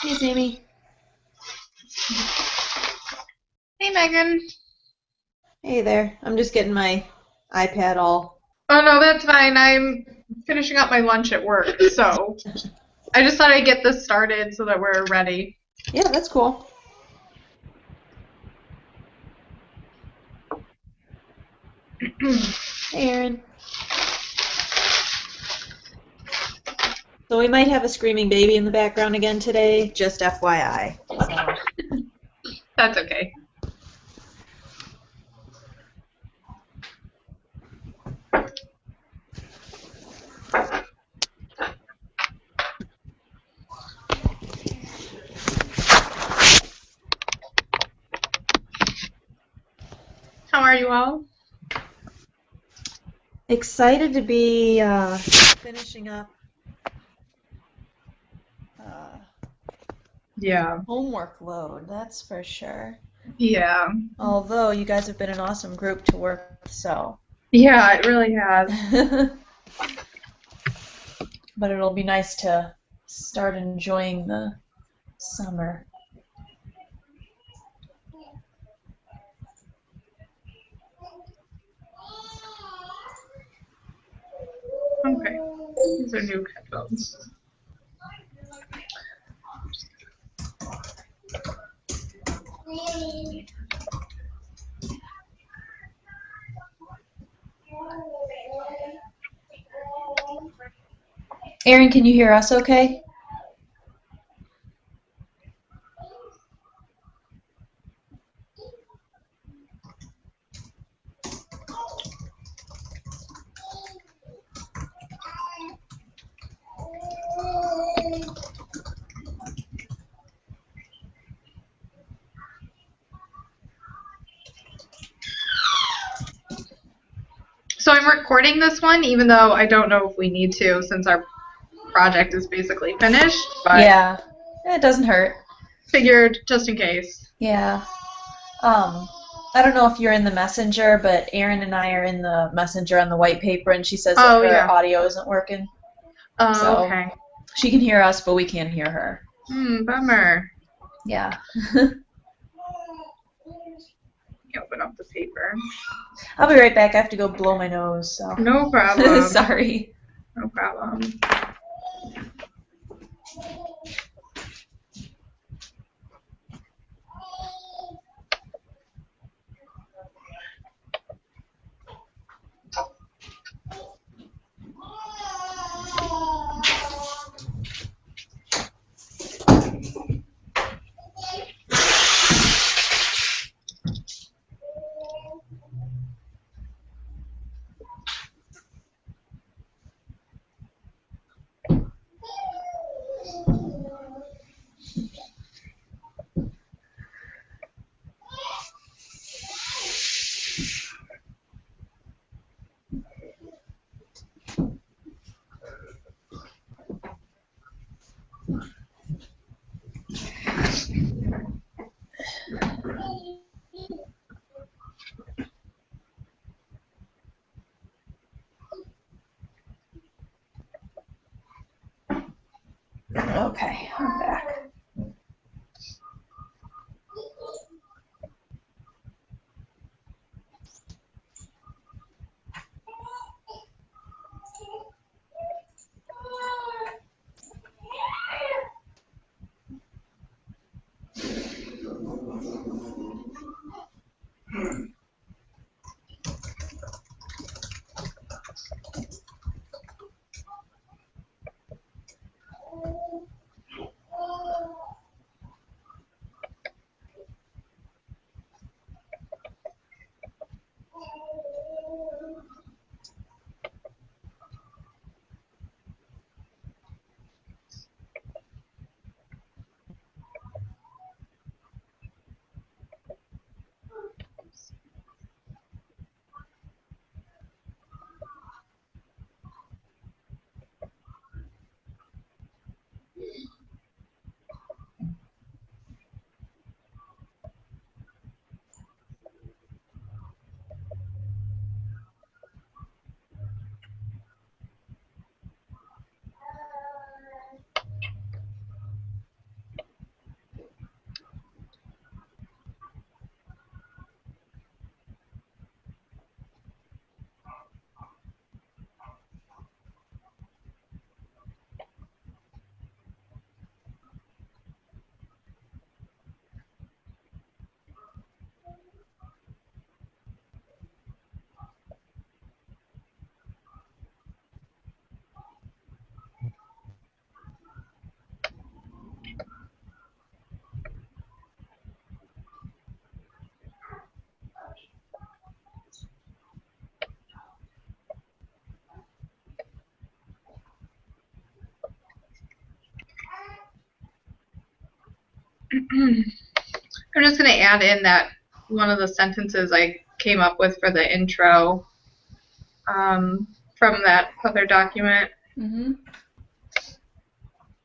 Hey, Sammy. Hey, Megan. Hey there. I'm just getting my iPad all. Oh, no, that's fine. I'm finishing up my lunch at work, so I just thought I'd get this started so that we're ready. Yeah, that's cool. Hey, Aaron. So we might have a screaming baby in the background again today, just FYI. So. That's okay. How are you all? Excited to be finishing up uh, Yeah. homework load, that's for sure. Yeah. Although you guys have been an awesome group to work with, so. Yeah, it really has. But it'll be nice to start enjoying the summer. Okay. These are new headphones. Aaron, can you hear us okay? So I'm recording this one, even though I don't know if we need to since our project is basically finished, but Yeah, it doesn't hurt. figured just in case. Yeah. I don't know if you're in the messenger, but Erin and I are in the messenger on the white paper, and she says that Oh, her yeah. audio isn't working. Oh, So okay. she can hear us, but we can't hear her. Bummer. Yeah. Open up the paper. I'll be right back. I have to go blow my nose, so. No problem. Sorry. No problem. Okay, I'm back. I'm just going to add in that one of the sentences I came up with for the intro from that other document. Mm-hmm.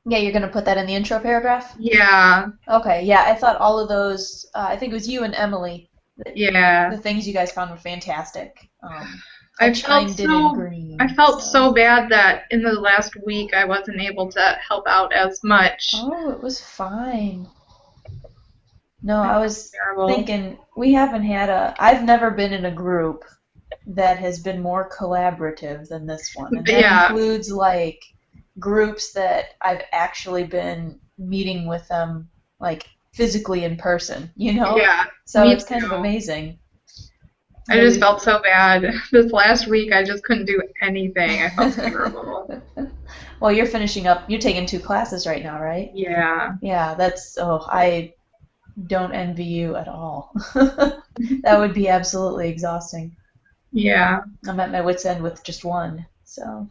Yeah, you're gonna put that in the intro paragraph? Yeah, Okay, yeah, I thought all of those, I think it was you and Emily, yeah. the things you guys found were fantastic. I I felt chimed in so I green, felt so. so bad that in the last week I wasn't able to help out as much. Oh, it was fine. No, I I felt was terrible. thinking we haven't had I've never been in a group that has been more collaborative than this one. And that Yeah, includes like groups that I've actually been meeting with them like physically in person, you know? yeah. So Me it's kind of too. amazing I that just we've felt so bad. This last week I just couldn't do anything. I felt terrible. Well, you're finishing up, you're taking 2 classes right now, right? Yeah. Yeah, I don't envy you at all. That would be absolutely exhausting. Yeah. I'm at my wit's end with just one, so.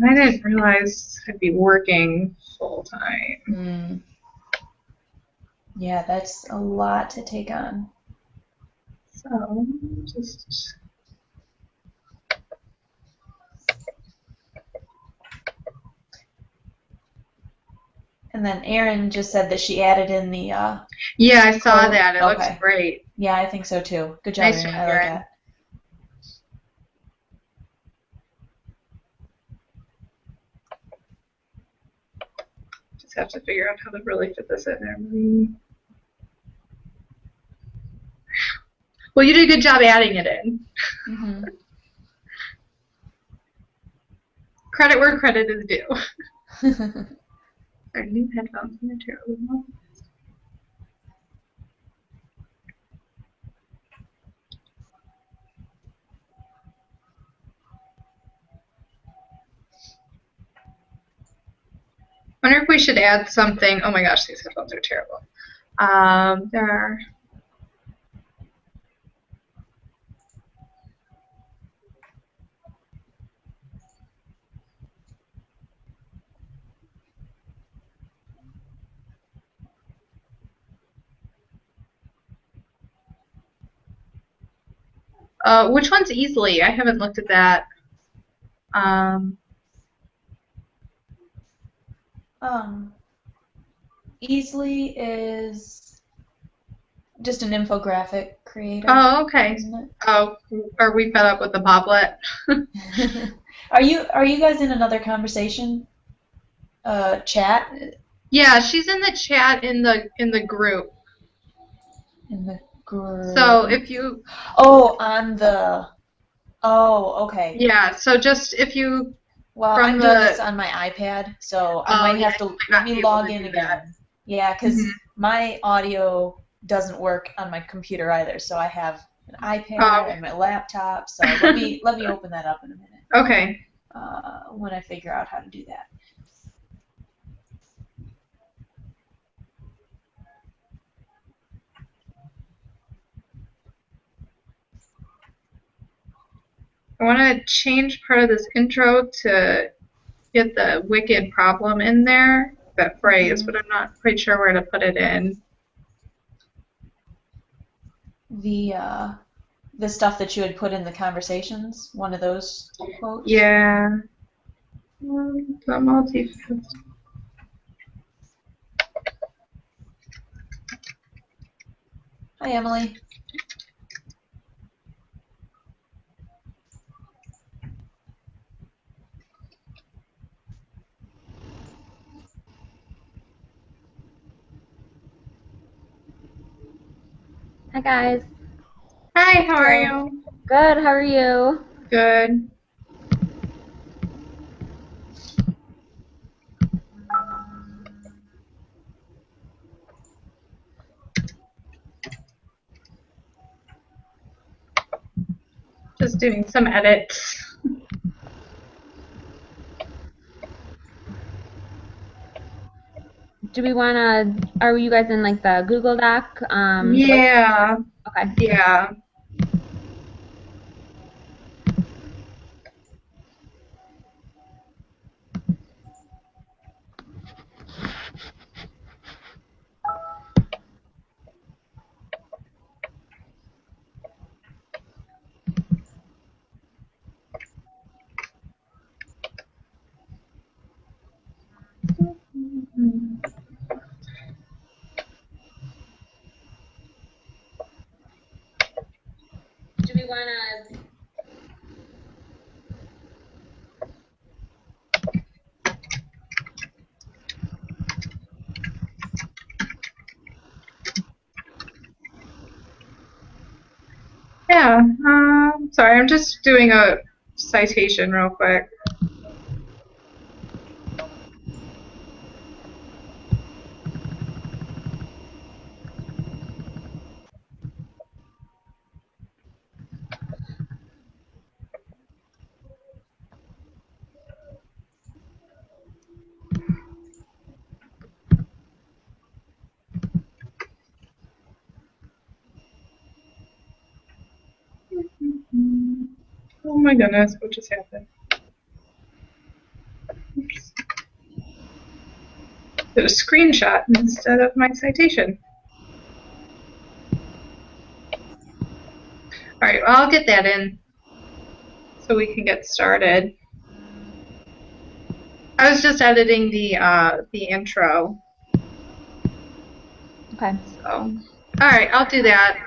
I didn't realize I'd be working full time. Mm, yeah, that's a lot to take on. So just And then Erin just said that she added in the yeah, I saw quote. that. It looks Okay. great. Yeah, I think so too. Good job, Nice Erin. job, I like Erin. that. Just have to figure out how to really fit this in there. Well, you did a good job adding it in. Hmm. Credit where credit is due. Our new headphones and they're terrible. Wonder if we should add something. Oh my gosh, these headphones are terrible. There are. Which one's easily? I haven't looked at that. Um, um, Easily is just an infographic creator, oh, okay. isn't Oh, are we fed up with the Boblet? it? Are you guys in another conversation? Chat Yeah, she's in the chat in the group. in the So group. if you, Oh, on the. Oh, okay. yeah. So just if you Well, from I'm doing this the. on my iPad, so I Oh might yeah, have you to might let not me be able log to in do that. again. Yeah, Hmm. because my audio doesn't work on my computer either. So I have an iPad Oh, and my laptop. So let me open that up in a minute okay. when I figure out how to do that. I want to change part of this intro to get the wicked problem in there, that phrase, Hmm. but I'm not quite sure where to put it in. The the stuff that you had put in the conversations, one of those quotes. Yeah. The multi. Hi, Emily. Hi guys. Hi, how are Hello. you? Good, how are you? Good. Just doing some edits. Do we wanna, are you guys in like the Google Doc? Yeah. Okay. Yeah. Yeah. Sorry, I'm just doing a citation real quick. Oh my goodness, what just happened? Oops. Did a screenshot instead of my citation. Alright, well, I'll get that in so we can get started. I was just editing the intro. Okay. So, alright, I'll do that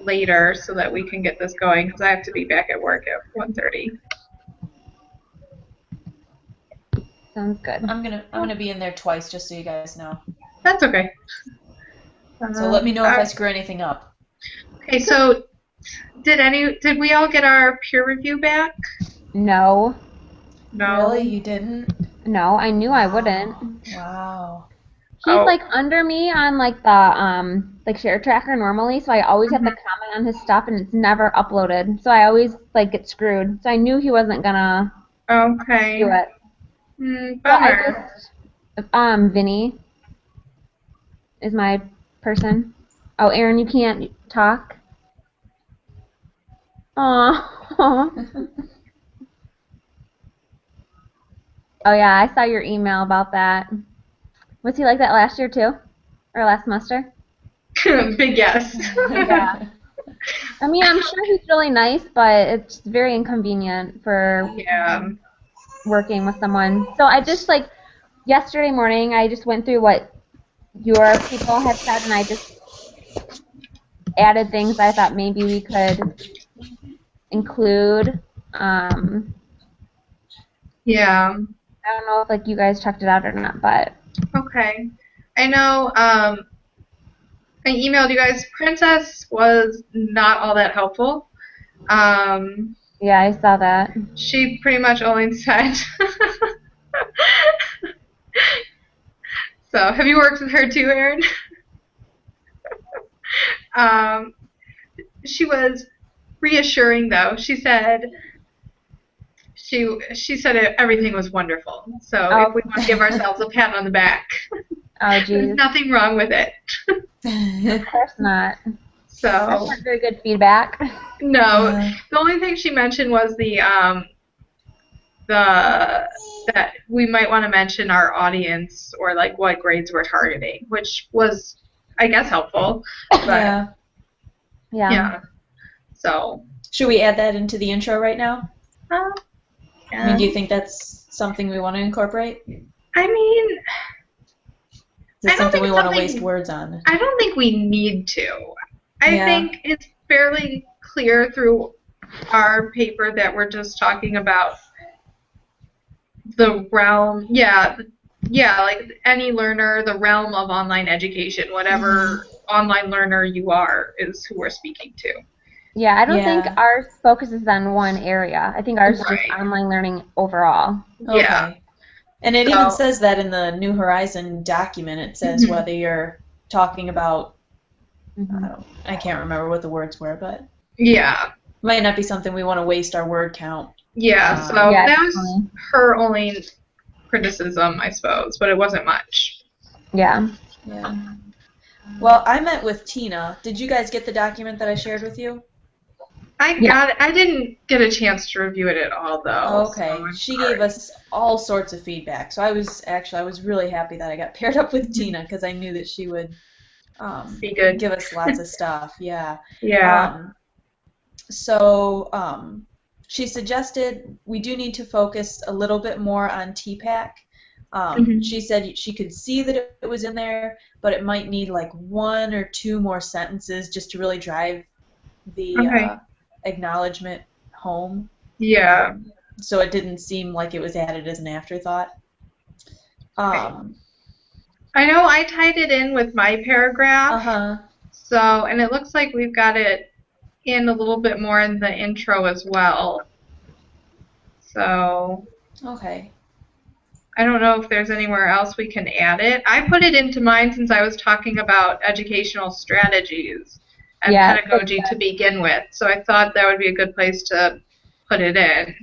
later so that we can get this going because I have to be back at work at 1:30. Sounds good. I'm gonna be in there twice, just so you guys know. That's okay. So let me know if I screw anything up. Okay, so did we all get our peer review back? No. No. Really? You didn't? No, I knew I wouldn't. Wow. He's Oh. like under me on like the like share tracker normally, so I always have to comment on his stuff and it's never uploaded. So I always like get screwed. So I knew he wasn't gonna Okay. do it. So I Bummer. just Vinny is my person. Oh, Aaron, you can't talk. Aw. Oh yeah, I saw your email about that. Was he like that last year too? Or last semester? Big yes. Yeah. I mean, I'm sure he's really nice, but it's very inconvenient for Yeah. working with someone. So I just like yesterday morning, I just went through what your people had said, and I just added things I thought maybe we could include. Yeah. I don't know if like you guys checked it out or not, but Okay. I know I emailed you guys. Princess was not all that helpful. yeah, I saw that. She pretty much only said So, have you worked with her too, Erin? She was reassuring though. She said everything was wonderful. So if we want to give ourselves a pat on the back, Oh, geez. there's nothing wrong with it. Of course not. So That's not very good feedback. no, the only thing she mentioned was that we might want to mention our audience or like what grades we're targeting, which was, I guess, helpful. But, Yeah. yeah. So. Should we add that into the intro right now? Yeah. I mean, do you think that's something we want to incorporate? I mean, Is it something we want to waste words on? I don't think we need to. I think it's fairly clear through our paper that we're just talking about the realm, like any learner, the realm of online education, whatever online learner you are is who we're speaking to. Yeah, I don't think ours focuses on one area. I think ours is just online learning overall. Okay. Yeah. And it even says that in the New Horizon document. It says whether you're talking about, I can't remember what the words were, but might not be something we want to waste our word count. Yeah, so that was her only criticism, I suppose, but it wasn't much. Yeah. Yeah. Well, I met with Tina. Did you guys get the document that I shared with you? I got it. I didn't get a chance to review it at all, though. Okay. So she gave us all sorts of feedback. So I was really happy that I got paired up with Tina because I knew that she would be good. Give us lots of stuff. Yeah. Yeah. She suggested we do need to focus a little bit more on TPAC. She said she could see that it was in there, but it might need like 1 or 2 more sentences just to really drive the acknowledgement home. Yeah. So it didn't seem like it was added as an afterthought. I know I tied it in with my paragraph. So, and it looks like we've got it and a little bit more in the intro as well. So Okay. I don't know if there's anywhere else we can add it. I put it into mine since I was talking about educational strategies and Yeah. pedagogy to begin with. So I thought that would be a good place to put it in.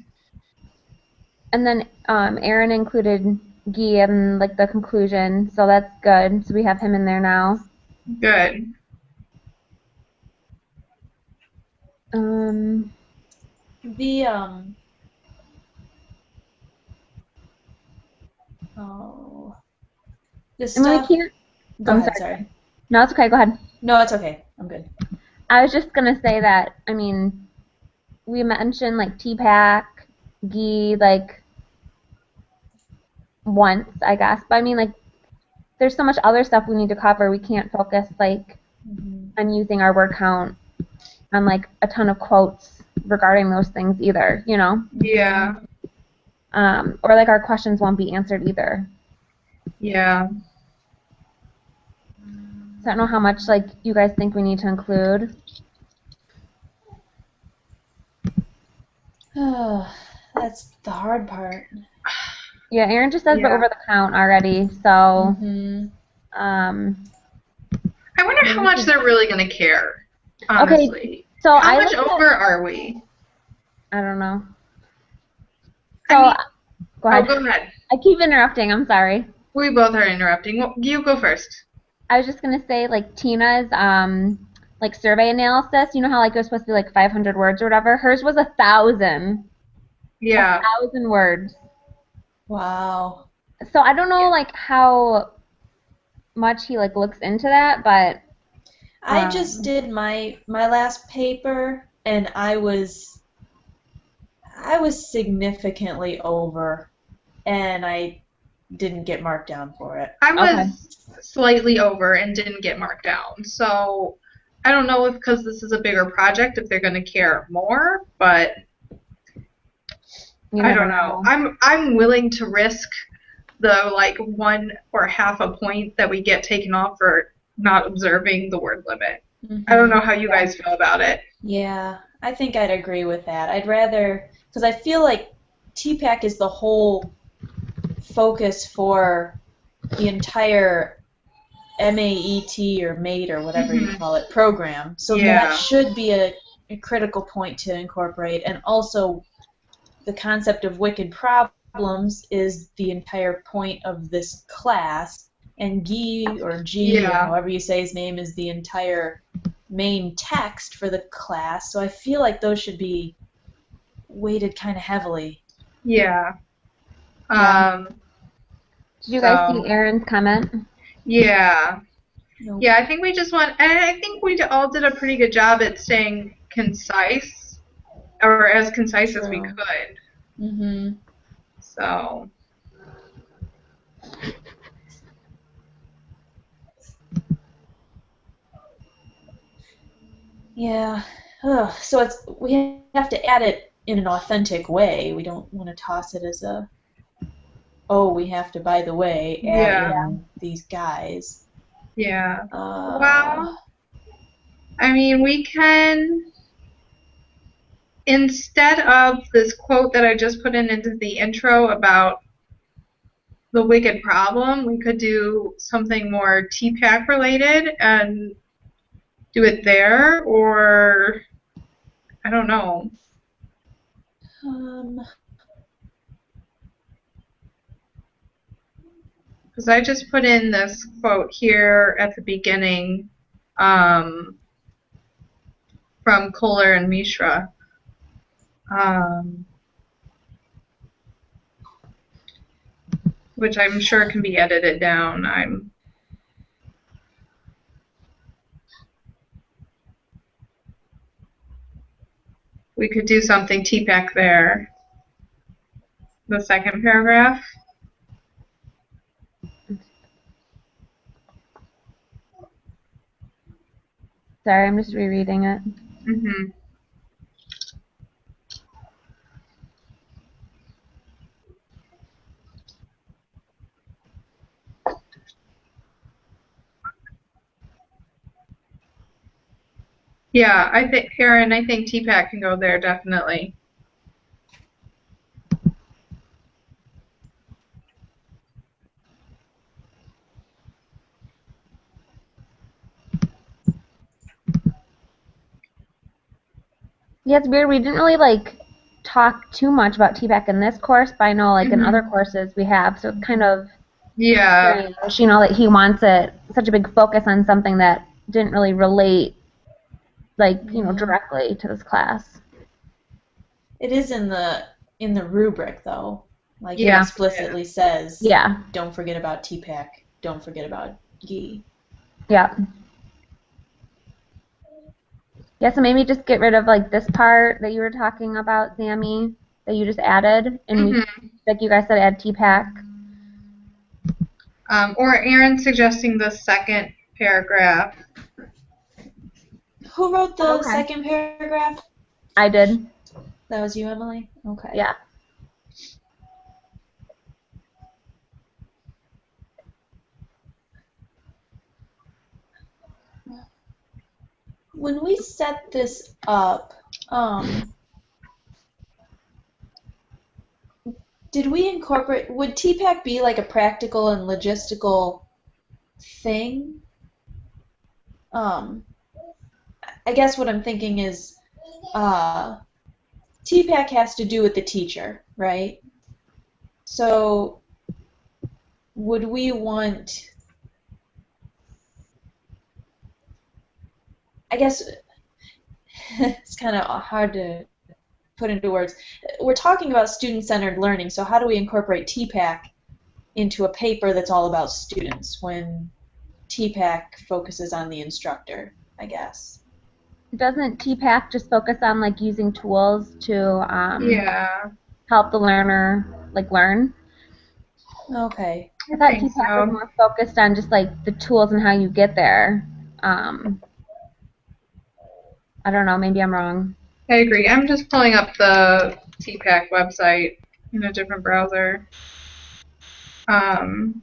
And then Aaron included Guy in like the conclusion, so that's good. So we have him in there now. Good. The oh, the stuff. We can't. Go I'm ahead. sorry. No, it's okay. Go ahead. No, it's okay. I'm good. I was just gonna say that. I mean, we mentioned like TPAC, Guy, like once, I guess. But I mean, like, there's so much other stuff we need to cover. We can't focus like on using our word count on like a ton of quotes regarding those things either. You know. Yeah. Or like our questions won't be answered either. Yeah. So I don't know how much like you guys think we need to include. That's the hard part. Yeah, Aaron just says the over the count already, so I wonder how much they're really gonna care, honestly. Okay, so how much over are we? I don't know. So go ahead. Oh, go ahead. I keep interrupting, I'm sorry. We both are interrupting. Well, you go first. I was just gonna say like Tina's like survey analysis, you know how like it was supposed to be like 500 words or whatever? Hers was 1,000. Yeah. 1,000 words. Wow. So I don't know like how much he like looks into that, but I just did my last paper and I was significantly over and I didn't get marked down for it. I was slightly over and didn't get marked down. So I don't know if because this is a bigger project if they're going to care more, but I don't know. I'm willing to risk the like 1 or half a point that we get taken off for not observing the word limit. I don't know how you guys feel about it. Yeah, I think I'd agree with that. I'd rather, because I feel like TPAC is the whole focus for the entire MAET or MATE or whatever you call it program. So that should be a critical point to incorporate. And also the concept of wicked problems is the entire point of this class. And Guy or G, or however you say his name, is the entire main text for the class. So I feel like those should be weighted kind of heavily. Yeah. Did you guys see Aaron's comment? Yeah. Nope. Yeah, I think we just want, and I think we all did a pretty good job at staying concise, or as concise as we could. So. Yeah. Ugh. So we have to add it in an authentic way. We don't want to toss it as a, oh, we have to, by the way, add in these guys. Yeah. Well, I mean, we can, instead of this quote that I just put into the intro about the wicked problem, we could do something more TPAC related and do it there, or I don't know. Because I just put in this quote here at the beginning from Kohler and Mishra. Which I'm sure can be edited down. We could do something TPAC there. The second paragraph. Sorry, I'm just rereading it. Yeah, I think Erin, I think TPAC can go there definitely. Yeah, it's weird. We didn't really like talk too much about TPAC in this course, but I know like in other courses we have. So it's kind of Yeah. strange, you know, that he wants it such a big focus on something that didn't really relate, like you know, directly to this class. It is in the rubric though. Like it Yeah. explicitly says, Yeah. don't forget about TPAC, don't forget about GI. Yeah. Yeah, so maybe just get rid of like this part that you were talking about, Sammy, that you just added, and we, like you guys said, add TPAC. Or Erin suggesting the second paragraph. Who wrote the Okay. second paragraph? I did. That was you, Emily? Okay. Yeah. When we set this up, did we incorporate, would TPAC be like a practical and logistical thing? I guess what I'm thinking is TPAC has to do with the teacher, right? So would we want, I guess it's kind of hard to put into words. We're talking about student-centered learning, so how do we incorporate TPAC into a paper that's all about students when TPAC focuses on the instructor, I guess? Doesn't TPAC just focus on like using tools to Yeah. help the learner like learn? Okay. I thought think TPAC so. was more focused on just like the tools and how you get there. I don't know. Maybe I'm wrong. I agree. I'm just pulling up the TPAC website in a different browser. You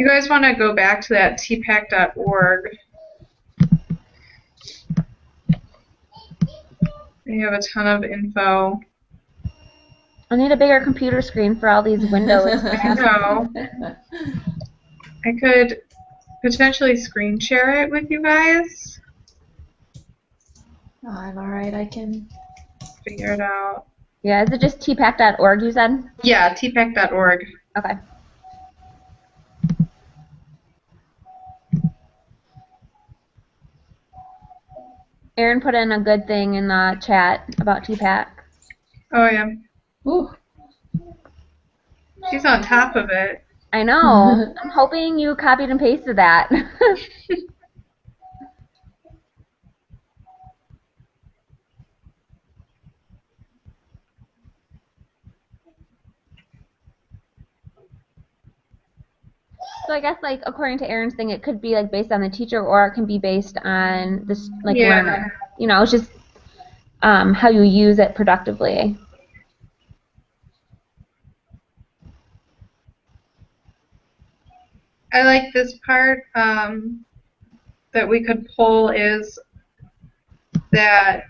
guys want to go back to that tpac.org. They have a ton of info. I need a bigger computer screen for all these windows. I know. I could potentially screen share it with you guys. I'm alright, I can. Figure it out. Yeah, is it just tpac.org you said? Yeah, tpac.org. Okay. Erin put in a good thing in the chat about TPAC. Oh, yeah. Ooh. She's on top of it. I know. I'm hoping you copied and pasted that. So I guess like according to Erin's thing, it could be like based on the teacher, or it can be based on this like learner. You know, it's just how you use it productively. I like this part that we could pull is that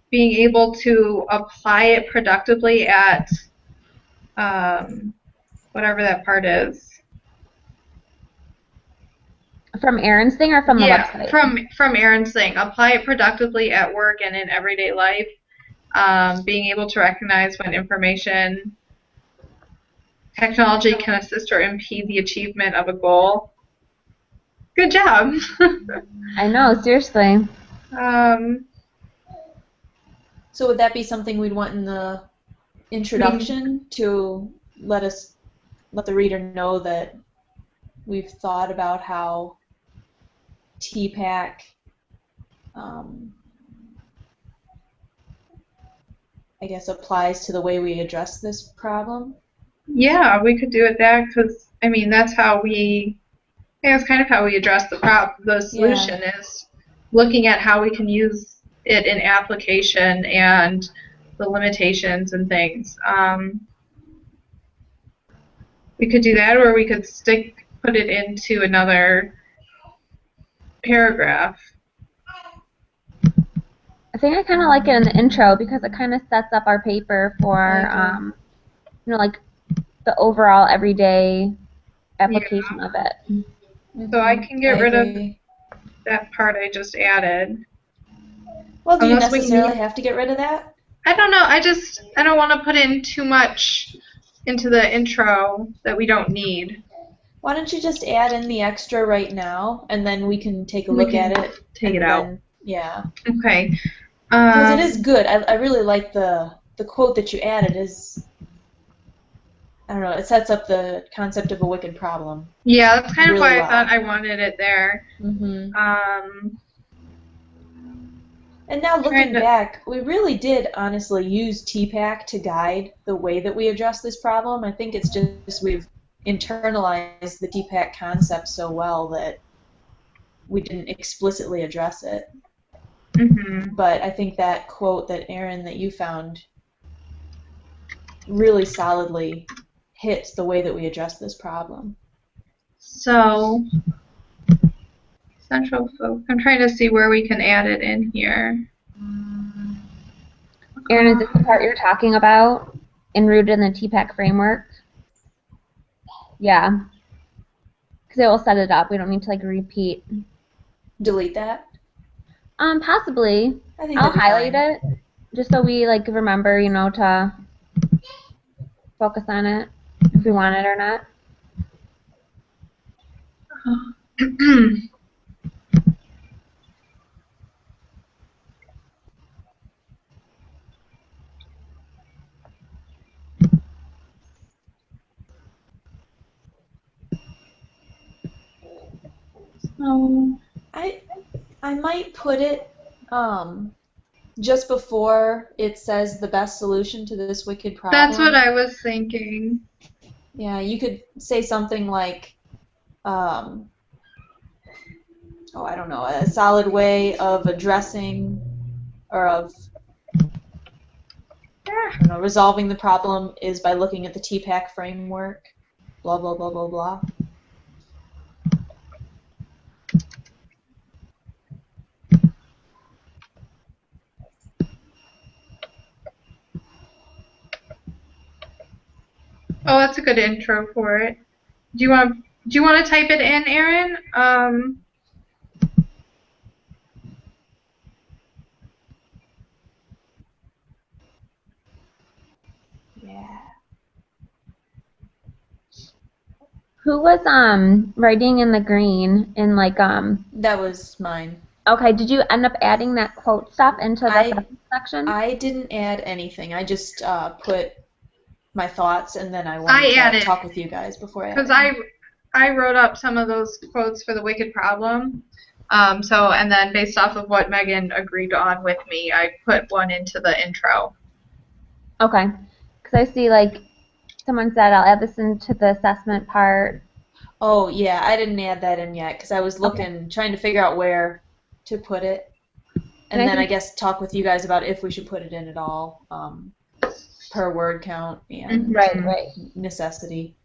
being able to apply it productively at whatever that part is. From Erin's thing or from the website? From Erin's thing. Apply it productively at work and in everyday life. Being able to recognize when information technology can assist or impede the achievement of a goal. Good job. I know, seriously. So would that be something we'd want in the introduction to let the reader know that we've thought about how TPAC I guess applies to the way we address this problem? Yeah, we could do it that because I mean that's how we. I think that's kind of how we address the problem. The solution is looking at how we can use it in application and the limitations and things. We could do that, or we could put it into another paragraph. I think I kind of like it in the intro because it kind of sets up our paper for, like the overall everyday application of it. So I can get rid of agree. that part I just added. Well, do you Unless we necessarily have to get rid of that? I don't know. I don't want to put in too much into the intro that we don't need. Why don't you just add in the extra right now, and then we can take a look at it. Take it out. Yeah. Okay. Because it is good. I really like the quote that you added. I don't know. It sets up the concept of a wicked problem. Yeah, that's kind of really why well. I thought I wanted it there. And now looking back, we really did honestly use TPAC to guide the way that we address this problem. I think it's just we've internalized the TPAC concept so well that we didn't explicitly address it. But I think that quote that Erin, that you found, really solidly hits the way that we address this problem. So, central focus. I'm trying to see where we can add it in here. Erin, is this the part you're talking about? Rooted in the TPAC framework? Yeah. Because it will set it up. We don't need to repeat. Delete that? Possibly. I'll highlight it just so we remember, to focus on it if we want it or not. I might put it just before it says the best solution to this wicked problem. That's what I was thinking. Yeah, you could say something like, I don't know, a solid way of addressing or of resolving the problem is by looking at the TPAC framework, blah, blah, blah, blah, blah. Oh, that's a good intro for it. Do you want to type it in, Erin? Yeah. Who was writing in the green in That was mine. Okay, did you end up adding that quote stuff into the section? I didn't add anything. I just put my thoughts, and then I wanted to talk with you guys before I added. Because I wrote up some of those quotes for the wicked problem. And then based off of what Megan agreed on with me, I put one into the intro. Okay. Because I see someone said I'll add this into the assessment part. Oh, yeah, I didn't add that in yet because I was trying to figure out where to put it. And then I guess talk with you guys about if we should put it in at all, per word count and right. necessity.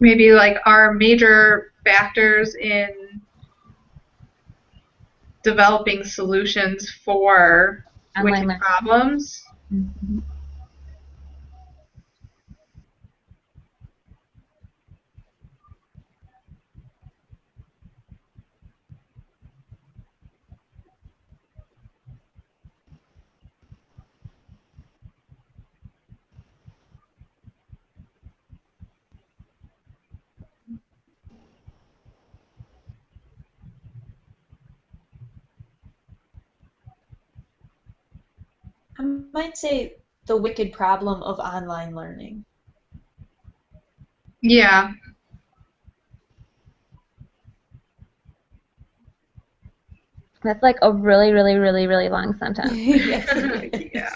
Maybe our major factors in developing solutions for wicked problems. I might say the wicked problem of online learning. Yeah. That's like a really, really, really, really long sentence. Yes, it is. Yeah.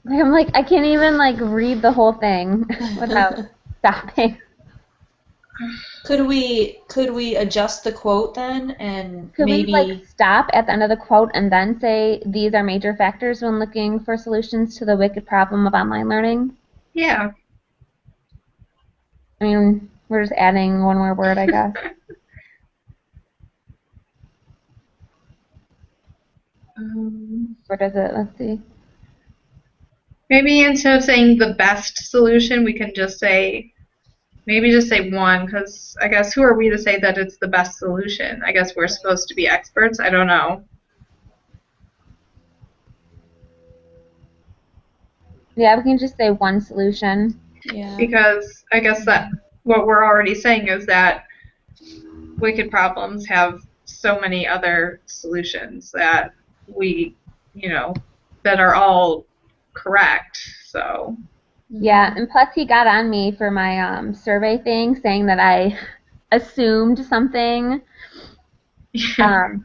I'm like, I can't even like read the whole thing without stopping. Could we adjust the quote then and Could we maybe like stop at the end of the quote and then say these are major factors when looking for solutions to the wicked problem of online learning? Yeah. I mean, we're just adding one more word, I guess. Or does it? Let's see. Maybe instead of saying the best solution, we can just say, maybe just say one, because I guess who are we to say that it's the best solution? I guess we're supposed to be experts. I don't know. Yeah, we can just say one solution. yeah. Because I guess that what we're already saying is that wicked problems have so many other solutions that we, that are all correct. So. Yeah, and plus he got on me for my survey thing, saying that I assumed something that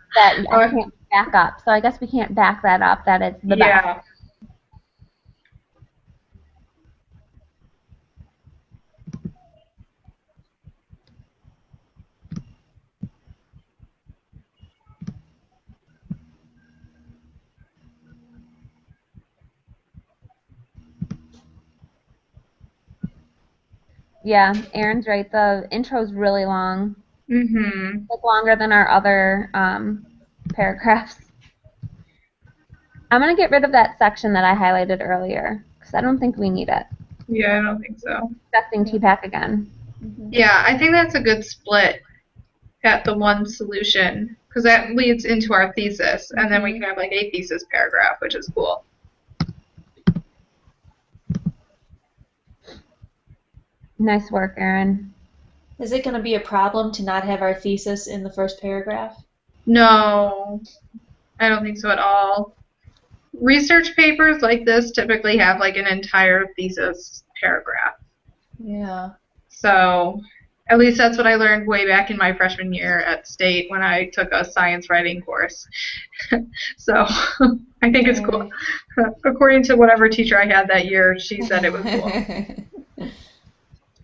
I can't back up. So I guess we can't back that up, that it's the best. Yeah. Yeah, Aaron's right. The intro's really long. Mhm. Like longer than our other paragraphs. I'm going to get rid of that section that I highlighted earlier because I don't think we need it. Yeah, I don't think so. Discussing TPAC again. Yeah, I think that's a good split at the one solution because that leads into our thesis, and then we can have like a thesis paragraph, which is cool. Nice work, Aaron. Is it going to be a problem to not have our thesis in the first paragraph? No, I don't think so at all. Research papers like this typically have like an entire thesis paragraph. Yeah. So at least that's what I learned way back in my freshman year at State when I took a science writing course. So I think it's cool. According to whatever teacher I had that year, she said it was cool.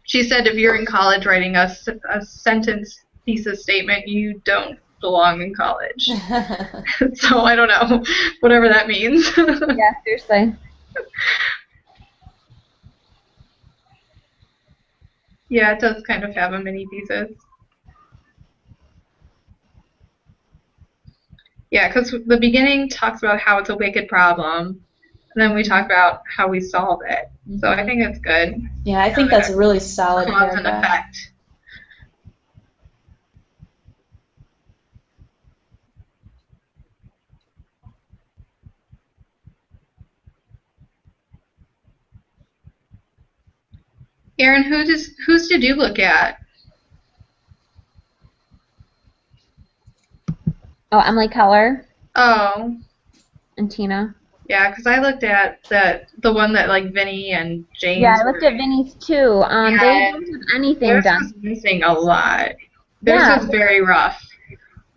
She said if you're in college writing a sentence thesis statement, you don't belong in college. So I don't know, whatever that means. Yeah, seriously. Yeah, it does kind of have a mini thesis. Yeah, because the beginning talks about how it's a wicked problem, and then we talk about how we solve it. So I think it's good. Yeah, I think that's a really solid Cause and paragraph. effect. Aaron, whose did you look at? Oh, Emily Keller Oh, and Tina. yeah, because I looked at the one that like Vinny and James. Yeah, I looked at Vinny's too. They didn't have anything theirs done. was missing a lot. Theirs Yeah. was very rough.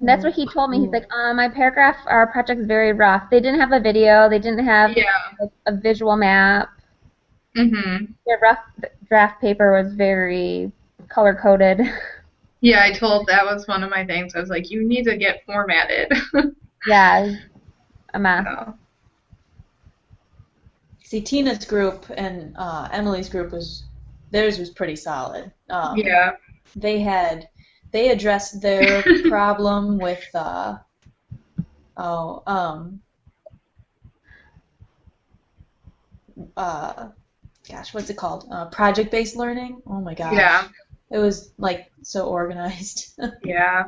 That's what he told me. He's like, my paragraph, our project's very rough. They didn't have a video. They didn't have like, a visual map. Mhm. Their rough draft paper was very color-coded. Yeah, that was one of my things. I was like, you need to get formatted. Yeah, a mess. So. See, Tina's group and Emily's group theirs was pretty solid. Yeah. They addressed their problem with gosh, what's it called? Project-based learning. Oh my gosh. Yeah. It was like so organized. Yeah.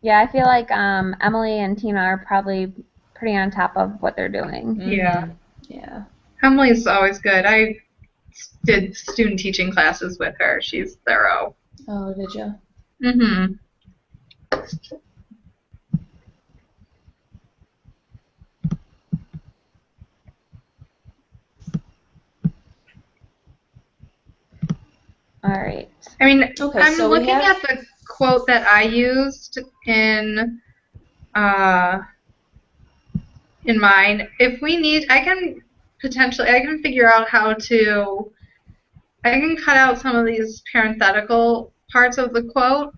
Yeah, I feel like Emily and Tina are probably pretty on top of what they're doing. Yeah. Yeah. Emily's always good. I did student teaching classes with her. She's thorough. Oh, did you? Mhm. All right. I mean, Okay, I'm so we looking have- at the quote that I used in mine. If we need, I can figure out how to, I can cut out some of these parenthetical parts of the quote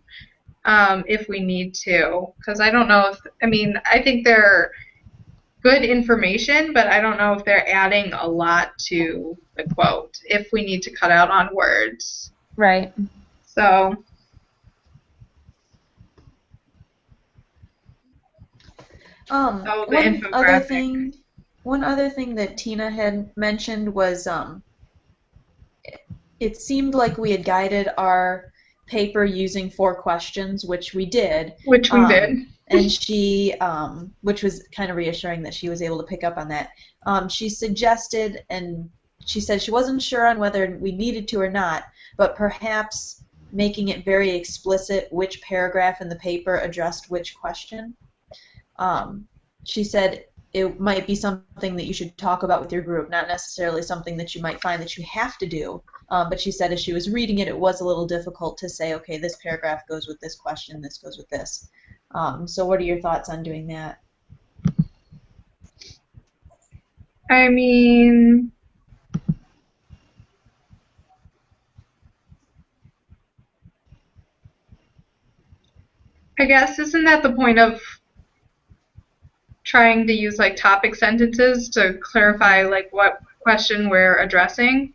if we need to, because I don't know if, I mean, I think they're good information, but I don't know if they're adding a lot to the quote if we need to cut out on words. Right. So. Oh, the infographic. One other thing that Tina had mentioned was it seemed like we had guided our paper using 4 questions, which we did. Which we did. And she, which was kind of reassuring that she was able to pick up on that. She suggested, and she said she wasn't sure on whether we needed to or not, but perhaps making it very explicit which paragraph in the paper addressed which question. She said it might be something that you should talk about with your group, not necessarily something that you might find that you have to do. But she said as she was reading it, it was a little difficult to say, okay, this paragraph goes with this question, this goes with this. So what are your thoughts on doing that? I mean, I guess isn't that the point of trying to use like topic sentences to clarify like what question we're addressing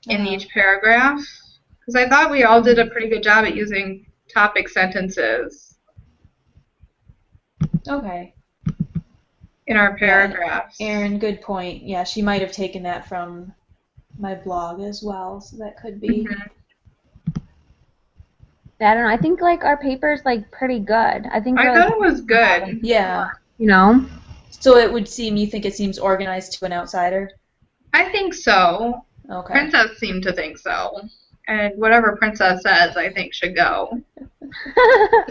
in each paragraph? Because I thought we all did a pretty good job at using topic sentences. Okay. In our paragraphs. Yeah, Erin, good point. Yeah, she might have taken that from my blog as well, so that could be. Mm-hmm. I don't know. I think like our paper's like pretty good. I thought it was good. Yeah. You know. So it would seem, you think it seems organized to an outsider? I think so. Okay. Princess seemed to think so. And whatever Princess says, I think should go.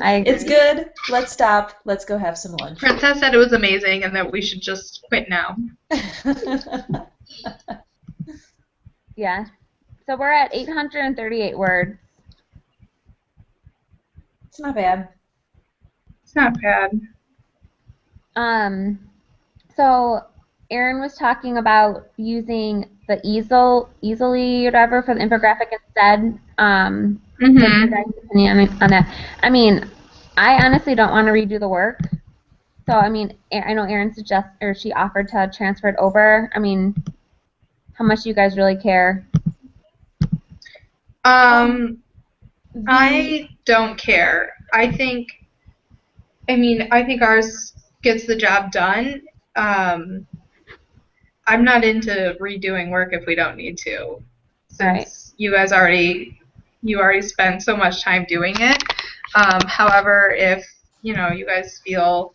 I agree. It's good. Let's stop. Let's go have some lunch. Princess said it was amazing and that we should just quit now. Yeah. So we're at 838 words. It's not bad. It's not bad. So Erin was talking about using the easily whatever for the infographic instead. What's your guys' opinion on that? I mean, I honestly don't want to redo the work. So I mean, I know Erin she offered to transfer it over. I mean, how much do you guys really care? I don't care. I think ours gets the job done. I'm not into redoing work if we don't need to. Since you guys already spent so much time doing it. However, if you guys feel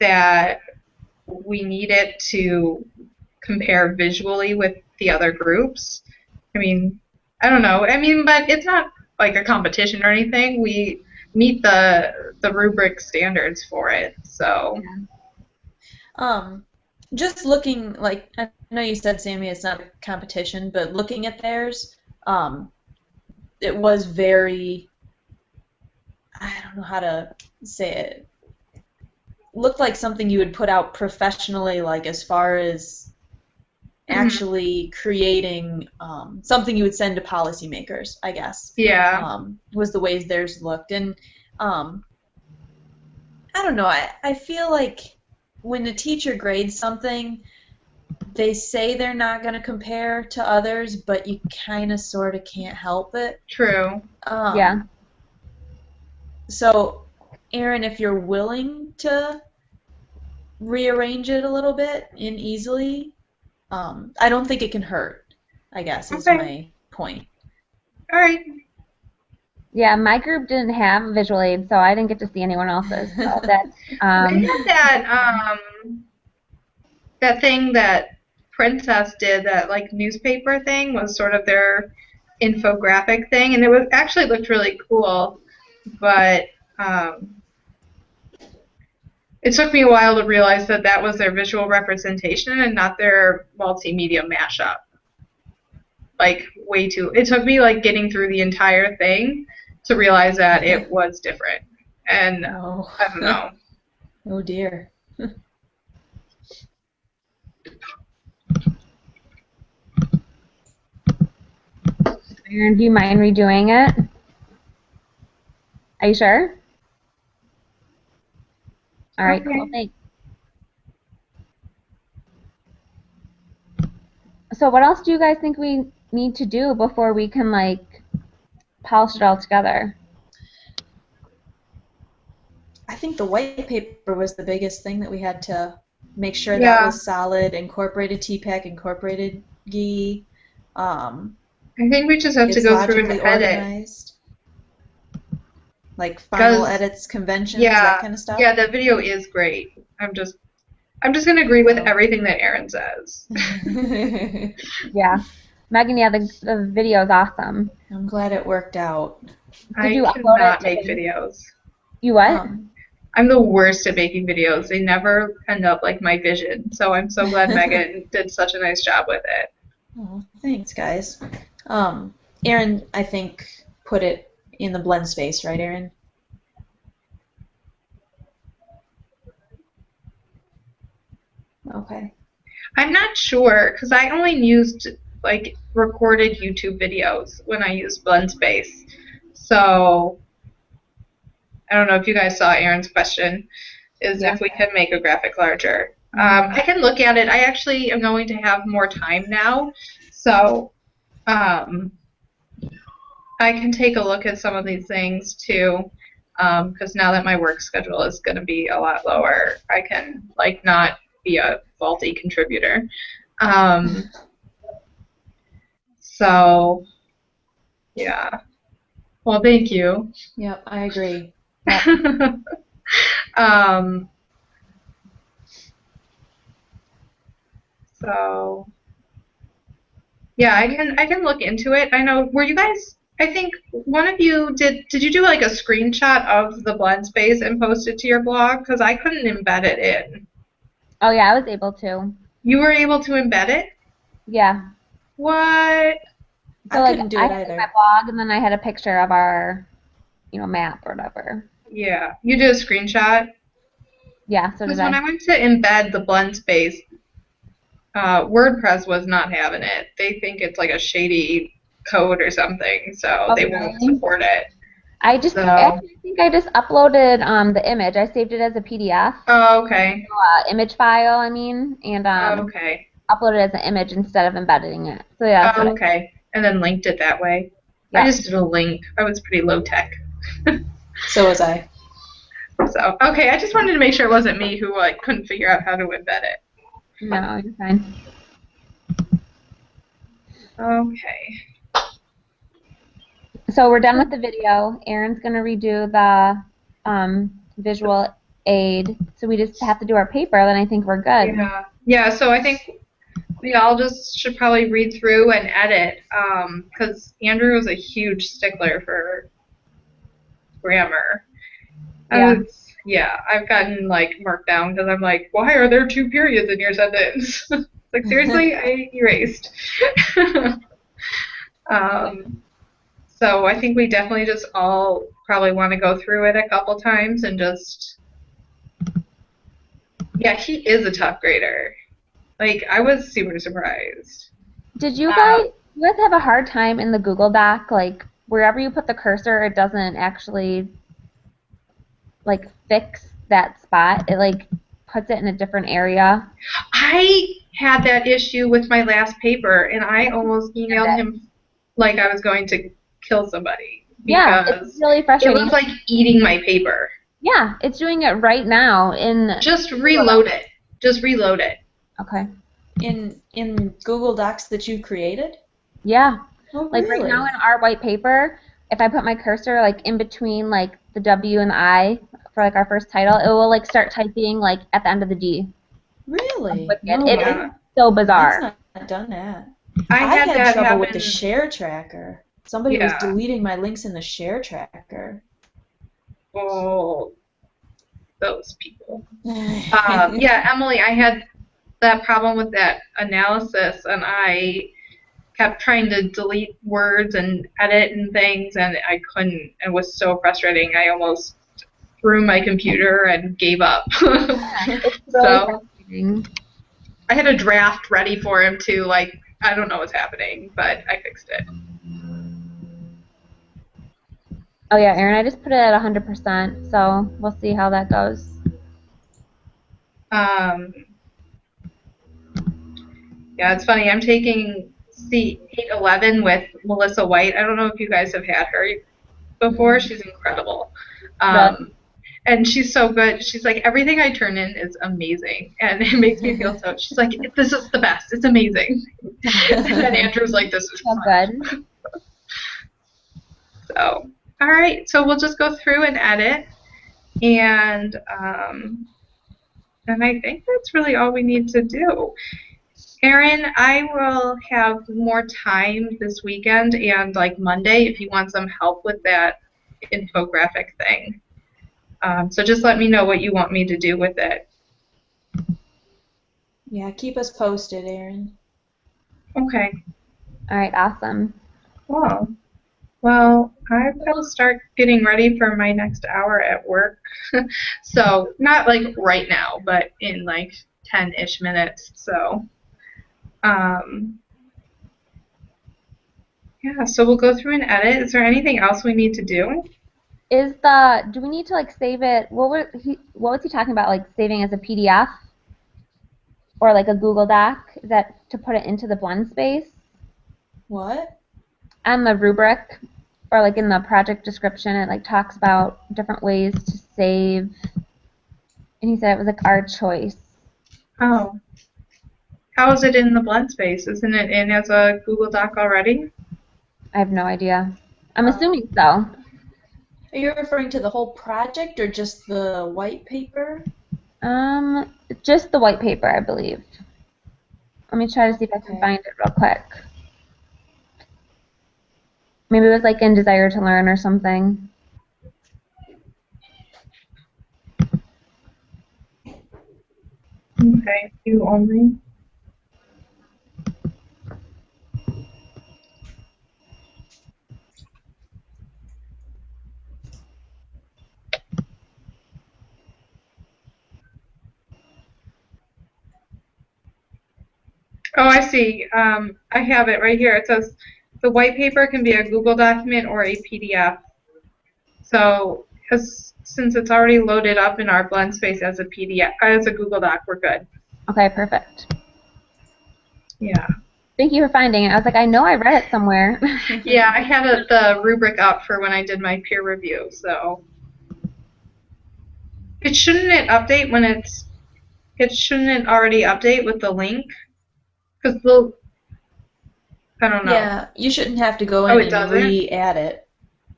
that we need it to compare visually with the other groups, I mean, I don't know. I mean, but it's not like a competition or anything. We meet the rubric standards for it, so. Just looking, like, I know you said, Sammy, it's not a competition, but looking at theirs, it was very, I don't know how to say it, looked like something you would put out professionally, like as far as actually creating something you would send to policymakers, I guess. Yeah. Was the ways theirs looked. And I don't know, I feel like when a teacher grades something, they say they're not going to compare to others, but you kind of sort of can't help it. True. Yeah. So, Erin, if you're willing to rearrange it a little bit in easily, I don't think it can hurt, I guess, is my point. All right. Yeah, my group didn't have a visual aid, so I didn't get to see anyone else's. So that's, they had that thing that Princess did, that like newspaper thing was sort of their infographic thing, and it was actually looked really cool, but it took me a while to realize that that was their visual representation and not their multimedia mashup. like way too. It took me like getting through the entire thing to realize that it was different. And Oh. I don't know. Oh dear. Erin, do you mind redoing it? Are you sure? All right, Okay. cool, thanks. So what else do you guys think we need to do before we can, like, polish it all together? I think the white paper was the biggest thing that we had to make sure that Yeah. was solid, incorporated TPAC, incorporated GE. I think we just have to It's go through and logically edit. organized. Like final 'Cause, edits, conventions, yeah, that kind of stuff. yeah, that video is great. I'm just gonna agree with everything that Erin says. Yeah. Megan, yeah, the video is awesome. I'm glad it worked out. Did you I upload cannot it? make videos. You what? I'm the worst at making videos. They never end up like my vision. So I'm so glad Megan did such a nice job with it. Oh, thanks, guys. Erin, I think, put it in the blend space, right, Erin? Okay. I'm not sure because I only used like recorded YouTube videos when I used Blend Space. So I don't know if you guys saw Erin's question, is if we can make a graphic larger. I can look at it. I actually am going to have more time now, so I can take a look at some of these things too, because now that my work schedule is going to be a lot lower, I can like not be a faulty contributor. So yeah. Well, thank you. Yep, I agree. So yeah, I can look into it. I know, were you guys, I think one of you did you do like a screenshot of the blend space and post it to your blog? Because I couldn't embed it in. Oh yeah, I was able to. You were able to embed it? Yeah. What? So I like couldn't do I it had either. my blog, and then I had a picture of our, map or whatever. Yeah. You did a screenshot? Yeah, so Because did when I I. went to embed the blend space, WordPress was not having it. They think it's like a shady code or something, so they won't support it. Actually, I think I just uploaded the image. I saved it as a PDF. Oh, okay. Image file, I mean, and Okay. uploaded it as an image instead of embedding it. So yeah. That's what Okay. And then linked it that way. Yeah. I just did a link. I was pretty low tech. So was I. So okay, I just wanted to make sure it wasn't me who like couldn't figure out how to embed it. No, you're fine. Okay. So we're done with the video. Erin's gonna redo the visual aid. So we just have to do our paper. Then I think we're good. Yeah. Yeah. So I think we all just should probably read through and edit, because Andrew is a huge stickler for grammar. I've gotten like marked down because I'm like, why are there 2 periods in your sentence? Like seriously, I erased. So I think we definitely just all probably want to go through it a couple times and just, yeah, he is a tough grader. Like I was super surprised. Did you guys have a hard time in the Google Doc, like wherever you put the cursor, it doesn't actually like fix that spot? It like puts it in a different area. I had that issue with my last paper, and I almost emailed him like I was going to kill somebody. Yeah, it's really frustrating. It was like eating my paper. Yeah, it's doing it right now in. Just reload it. Just reload it. Okay. In Google Docs that you created? Yeah. Oh, like really? right now in our white paper, if I put my cursor like in between like the W and the I for like our first title, it will like start typing like at the end of the D. Really? No, it's so bizarre. That's not done that. I had that trouble happen with the share tracker. Somebody was deleting my links in the share tracker. Oh, those people. Yeah, Emily, I had that problem with that analysis, and I kept trying to delete words and edit and things, and I couldn't. It was so frustrating. I almost threw my computer and gave up. It's really So frustrating. I had a draft ready for him too. Like, I don't know what's happening, but I fixed it. Oh yeah, Erin, I just put it at 100%, so we'll see how that goes. Yeah, it's funny. I'm taking C811 with Melissa White. I don't know if you guys have had her before. She's incredible. Really? And she's so good. She's like, everything I turn in is amazing. And it makes me feel so, she's like, this is the best. It's amazing. And Andrew's like, this is So fun. good. So, all right. So we'll just go through and edit. And I think that's really all we need to do. Erin, I will have more time this weekend and like Monday if you want some help with that infographic thing. So just let me know what you want me to do with it. Yeah, keep us posted, Erin. Okay. All right, awesome. Wow. Well, I've got to start getting ready for my next hour at work. So not like right now, but in like 10-ish minutes. So yeah, so we'll go through and edit. Is there anything else we need to do? Do we need to like save it? What was he talking about? Like saving as a PDF or like a Google Doc? Is that to put it into the blend space? What? On the rubric or like in the project description, it like talks about different ways to save. And he said it was like our choice. Oh. How is it in the blend space? Isn't it in as a Google Doc already? I have no idea. I'm assuming so. Are you referring to the whole project or just the white paper? Just the white paper, I believe. Let me try to see if I can Okay. find it real quick. Maybe it was like in Desire to Learn or something. Okay, you only. Oh, I see. I have it right here. It says the white paper can be a Google document or a PDF. So, since it's already loaded up in our blend space as a PDF, as a Google Doc, we're good. Okay, perfect. Yeah. Thank you for finding it. I was like, I know I read it somewhere. Yeah, I had the rubric up for when I did my peer review, so. Shouldn't it update when shouldn't it already update with the link? Because I don't know. Yeah, you shouldn't have to go Oh, in it and doesn't? re-add it.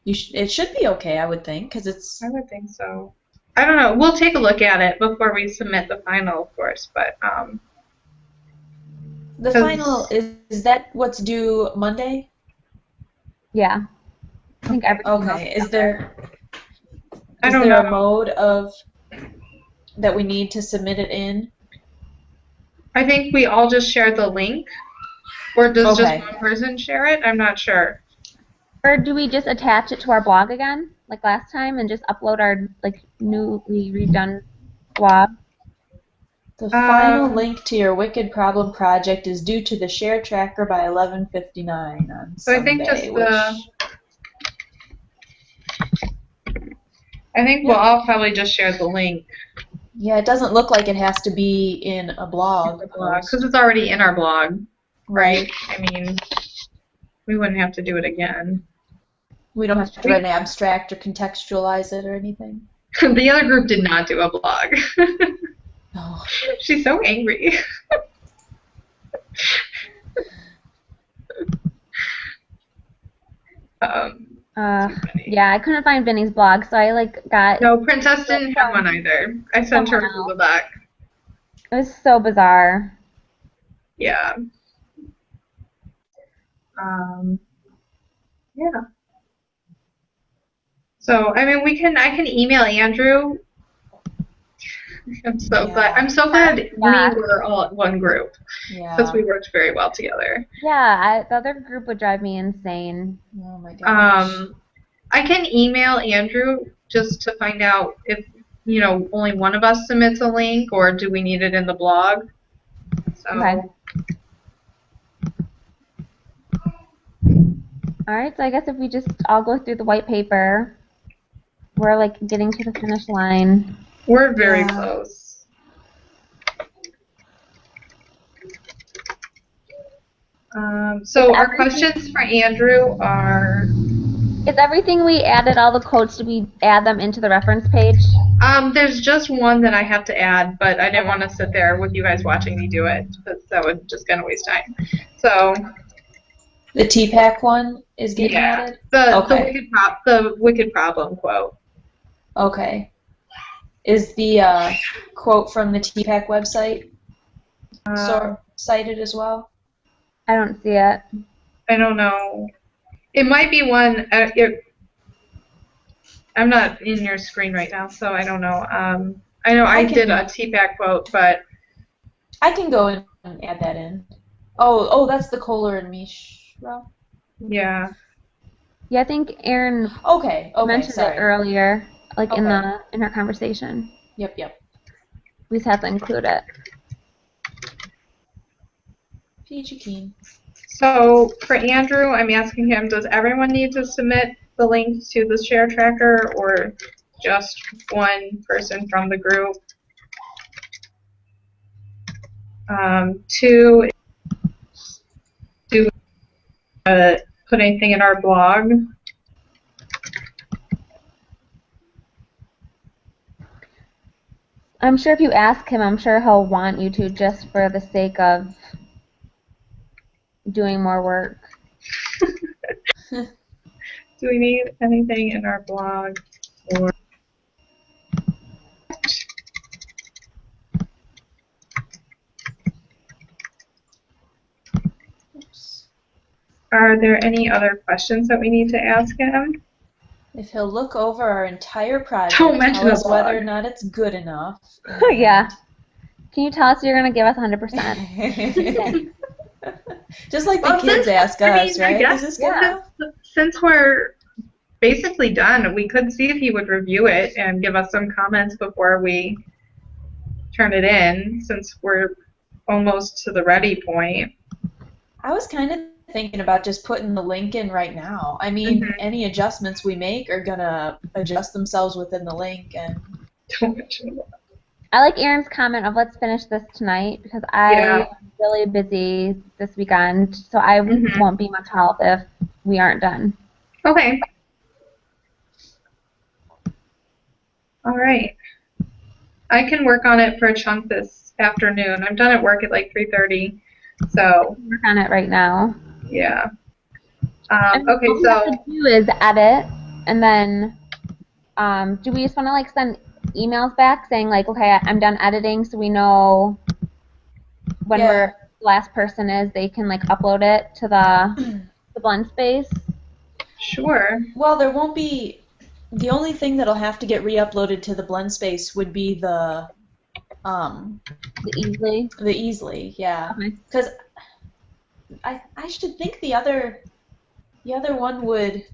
It should be okay, I would think, because it's. I would think so. I don't know. We'll take a look at it before we submit the final, of course, but The 'cause- final, is that what's due Monday? Yeah. I think everything else Okay, is is there I don't a know. mode of that we need to submit it in? I think we all just share the link, or does Okay. just one person share it? I'm not sure. Or do we just attach it to our blog again, like last time, and just upload our like newly redone blog? The final link to your Wicked Problem project is due to the share tracker by 11:59 on So Sunday. I think just I think we'll all probably just share the link. Yeah, it doesn't look like it has to be in a blog post. Because it's already in our blog, Right. I mean, we wouldn't have to do it again. We don't have to write an abstract or contextualize it or anything. The other group did not do a blog. Oh. She's so angry. Yeah, I couldn't find Vinny's blog, so I like got. No, Princess didn't have one either. I sent her a Google Doc. It was so bizarre. Yeah. Yeah. So I mean, I can email Andrew I'm so Yeah. glad. I'm so glad Yeah. we were all at one group because Yeah. we worked very well together. Yeah, the other group would drive me insane. Oh my gosh. I can email Andrew just to find out if, only one of us submits a link or do we need it in the blog. So, Okay. All right, so I guess if we just all go through the white paper, we're like getting to the finish line. we're very Yeah. close. So our questions for Andrew are, Is everything we added, all the quotes, did we add them into the reference page? there's just one that I have to add, but I didn't want to sit there with you guys watching me do it because that would just kind of waste time. So, The TPAC one is getting yeah, added? the wicked problem quote. Okay. Is the quote from the TPAC website cited as well? I don't see it. I don't know. It might be one. I'm not in your screen right now, so I don't know. I know I did a TPAC quote, but I can go and add that in. Oh, that's the Kohler and Mishra. yeah. Yeah, I think Erin Okay, mentioned sorry. it earlier, like in Okay. in our conversation. Yep. We just have to include it. Peachy keen. So for Andrew, I'm asking him, does everyone need to submit the link to the share tracker or just one person from the group? 2, do we put anything in our blog? I'm sure if you ask him, I'm sure he'll want you to just for the sake of doing more work. Do we need anything in our blog? Or are there any other questions that we need to ask him? If he'll look over our entire project, Don't mention tell us the blog. whether or not it's good enough. Yeah. Can you tell us you're going to give us 100%? Just like the kids ask us, I right? guess, Is this good enough? since we're basically done, we could see if he would review it and give us some comments before we turn it in, since we're almost to the ready point. I was kind of thinking about just putting the link in right now. I mean, any adjustments we make are gonna adjust themselves within the link, and Don't mention that. I like Erin's comment of let's finish this tonight because I'm really busy this weekend, so I won't be much help if we aren't done. Okay. All right. I can work on it for a chunk this afternoon. I'm done at work at like 3:30, so. Work on it right now. Yeah. Okay, so. What we have to do is edit, and then do we just want to like send emails back saying like, okay, I'm done editing, so we know when the last person is, they can like upload it to the blend space? Sure. Well, there won't be. The only thing that'll have to get re-uploaded to the blend space would be the Easily. The Easily, yeah. Okay. Because I should think the other one would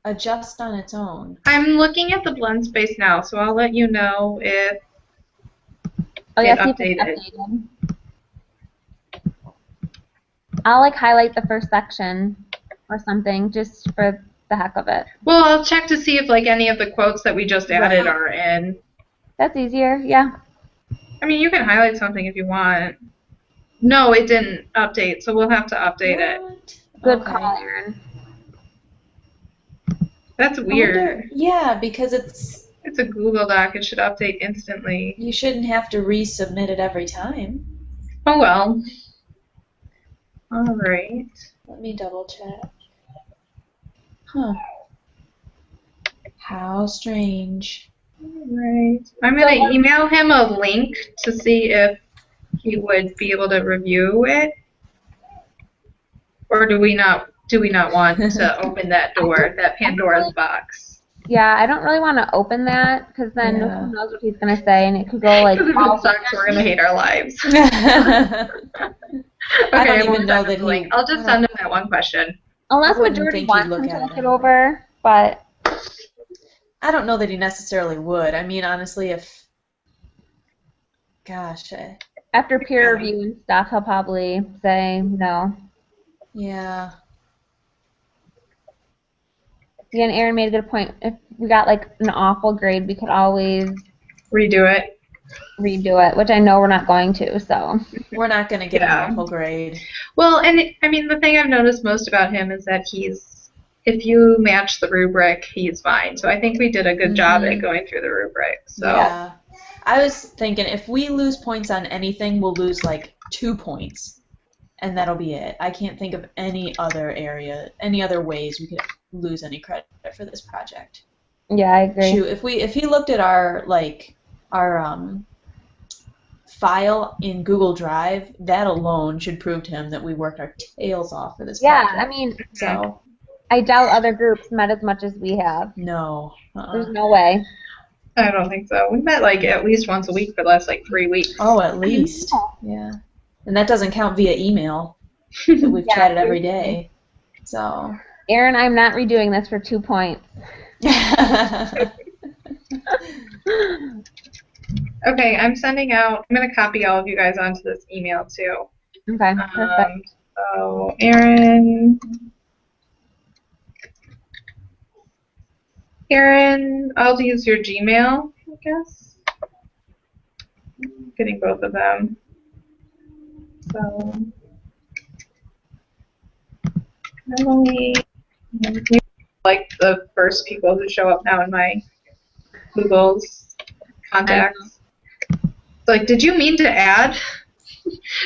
adjust on its own. I'm looking at the blend space now, so I'll let you know if it's updated. I'll like highlight the first section or something just for the heck of it. Well, I'll check to see if like any of the quotes that we just added are in. That's easier, yeah. I mean, you can highlight something if you want. No, it didn't update, so we'll have to update it. Good call, Erin. That's weird. Yeah, because it's a Google Doc. It should update instantly. You shouldn't have to resubmit it every time. Oh well. All right. Let me double check. Huh. How strange. All right. I'm going to email him a link to see if he would be able to review it. Or do we not want to open that door, that Pandora's box? Yeah, I don't really want to open that because then Yeah. who knows what he's gonna say, and it could go like. Because if all it sucks, we're gonna hate our lives. I don't won't even know send that him the link. he. I'll just send him that one question. Unless I wouldn't majority think he'd wants look him to at look it it anyway. over, but I don't know that he necessarily would. I mean, honestly, gosh, after peer review and stuff, he'll probably say no. yeah. Yeah, and Aaron made a good point. If we got like an awful grade, we could always Redo it. redo it, which I know we're not going to. So We're not going to get Yeah. an awful grade. Well, and I mean, the thing I've noticed most about him is that if you match the rubric, he's fine. So I think we did a good job at going through the rubric. So Yeah. I was thinking if we lose points on anything, we'll lose like 2 points. And that'll be it. I can't think of any other ways we could lose any credit for this project. yeah, I agree. Shoot, if he looked at our file in Google Drive, that alone should prove to him that we worked our tails off for this project. Yeah, I mean, So I doubt other groups met as much as we have. no. There's no way. I don't think so. We met like at least once a week for the last like 3 weeks. Oh, at least. Yeah. And that doesn't count via email that we've Yeah. chatted every day. So Aaron, I'm not redoing this for 2 points. Okay, I'm sending out. I'm gonna copy all of you guys onto this email too. Okay, perfect. So Aaron, I'll use your Gmail, I guess. Getting both of them. So Emily, you like the first people who show up now in my Google's contacts. It's like, did you mean to add?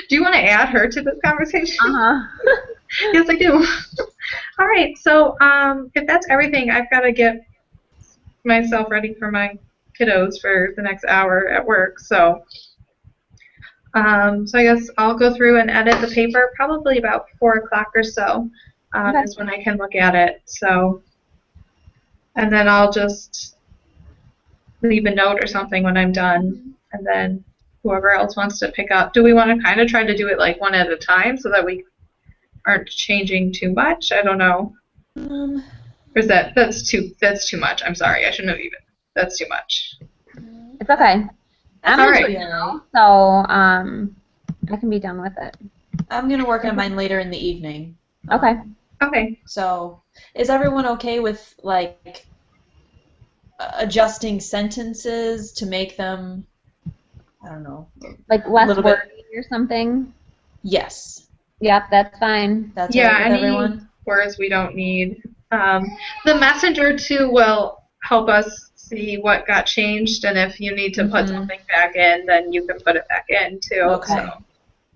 Do you want to add her to this conversation? Yes, I do. All right, so if that's everything, I've got to get myself ready for my kiddos for the next hour at work. So, so I guess I'll go through and edit the paper probably about 4 o'clock or so is when I can look at it. So, and then I'll just leave a note or something when I'm done, and then whoever else wants to pick up. Do we want to kind of try to do it like one at a time so that we aren't changing too much? I don't know. Or is that's too much? I'm sorry. I shouldn't have even. That's too much. It's okay. I'm all right. So I can be done with it. I'm going to work on mine later in the evening. Okay. Okay. So, is everyone okay with like adjusting sentences to make them, I don't know, Like less little bit- wordy or something? yes. Yep, that's fine. That's Yeah, all right with any everyone? words we don't need. The messenger too will help us see what got changed, and if you need to put something back in, then you can put it back in too. Okay. So.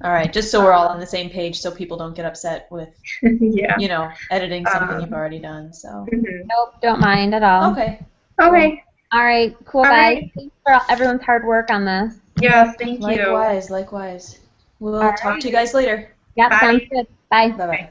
All right, just so we're all on the same page so people don't get upset with, Yeah. you know, editing something you've already done. So. Mhm. Nope, don't mind at all. Okay. Okay. All right, cool, All guys. right. Thanks for everyone's hard work on this. Yes, thank you. Likewise, likewise. We'll All talk right. to you guys later. Yep, Bye. sounds good. Bye. Bye-bye.